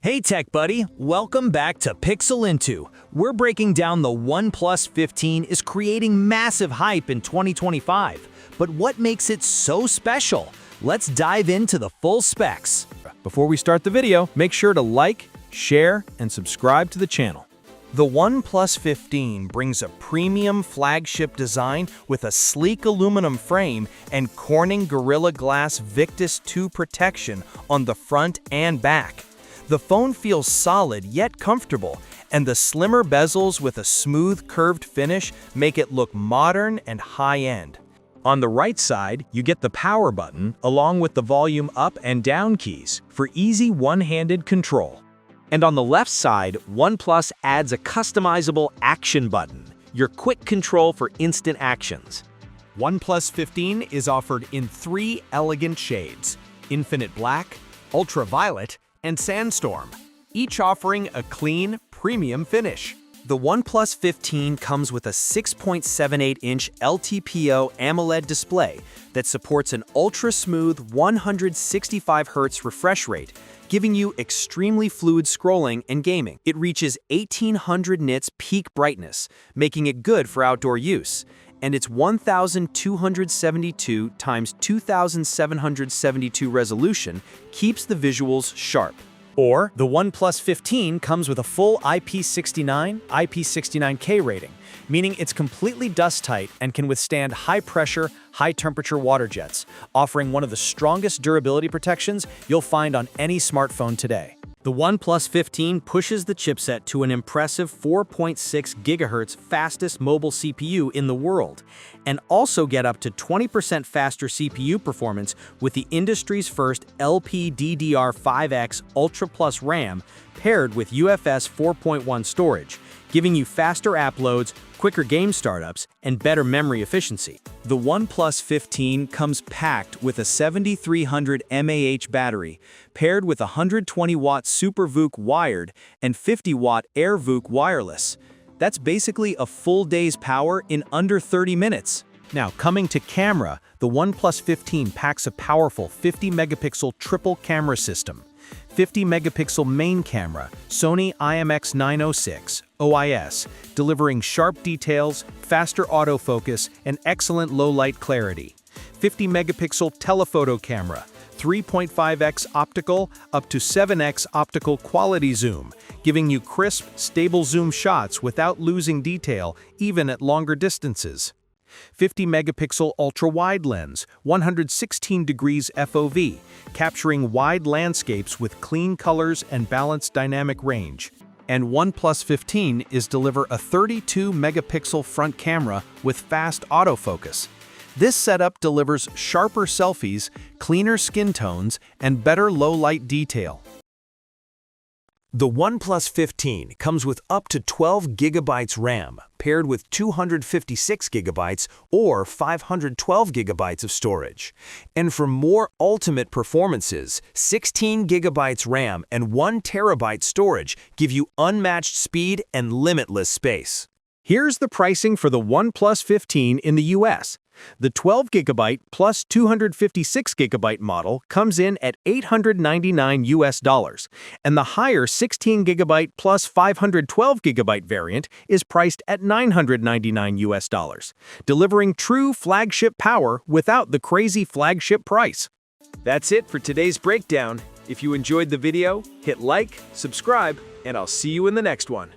Hey tech buddy, welcome back to Pixel Into. We're breaking down the OnePlus 15 is creating massive hype in 2025. But what makes it so special? Let's dive into the full specs. Before we start the video, make sure to like, share, and subscribe to the channel. The OnePlus 15 brings a premium flagship design with a sleek aluminum frame and Corning Gorilla Glass Victus 2 protection on the front and back. The phone feels solid yet comfortable, and the slimmer bezels with a smooth curved finish make it look modern and high-end. On the right side, you get the power button along with the volume up and down keys for easy one-handed control. And on the left side, OnePlus adds a customizable action button, your quick control for instant actions. OnePlus 15 is offered in 3 elegant shades: Infinite Black, Ultraviolet, and Sandstorm, each offering a clean, premium finish. The OnePlus 15 comes with a 6.78-inch LTPO AMOLED display that supports an ultra-smooth 165Hz refresh rate, giving you extremely fluid scrolling and gaming. It reaches 1800 nits peak brightness, making it good for outdoor use, and its 1272 x 2772 resolution keeps the visuals sharp. Or, the OnePlus 15 comes with a full IP69, IP69K rating, meaning it's completely dust-tight and can withstand high-pressure, high-temperature water jets, offering one of the strongest durability protections you'll find on any smartphone today. The OnePlus 15 pushes the chipset to an impressive 4.6 GHz fastest mobile CPU in the world, and also get up to 20% faster CPU performance with the industry's first LPDDR5X Ultra Plus RAM paired with UFS 4.1 storage, giving you faster app loads, quicker game startups, and better memory efficiency. The OnePlus 15 comes packed with a 7300 mAh battery, paired with a 120-watt Super VOOC wired and 50-watt Air VOOC wireless. That's basically a full day's power in under 30 minutes. Now, coming to camera, the OnePlus 15 packs a powerful 50-megapixel triple camera system. 50-megapixel main camera, Sony IMX906, OIS, delivering sharp details, faster autofocus, and excellent low-light clarity. 50-megapixel telephoto camera, 3.5x optical, up to 7x optical quality zoom, giving you crisp, stable zoom shots without losing detail, even at longer distances. 50-megapixel ultra-wide lens, 116 degrees FOV, capturing wide landscapes with clean colors and balanced dynamic range. And OnePlus 15 is deliver a 32-megapixel front camera with fast autofocus. This setup delivers sharper selfies, cleaner skin tones, and better low-light detail. The OnePlus 15 comes with up to 12 GB RAM, paired with 256 GB or 512 GB of storage. And for more ultimate performances, 16 GB RAM and 1 TB storage give you unmatched speed and limitless space. Here's the pricing for the OnePlus 15 in the US. The 12GB plus 256GB model comes in at $899, and the higher 16GB plus 512GB variant is priced at $999, delivering true flagship power without the crazy flagship price. That's it for today's breakdown. If you enjoyed the video, hit like, subscribe, and I'll see you in the next one.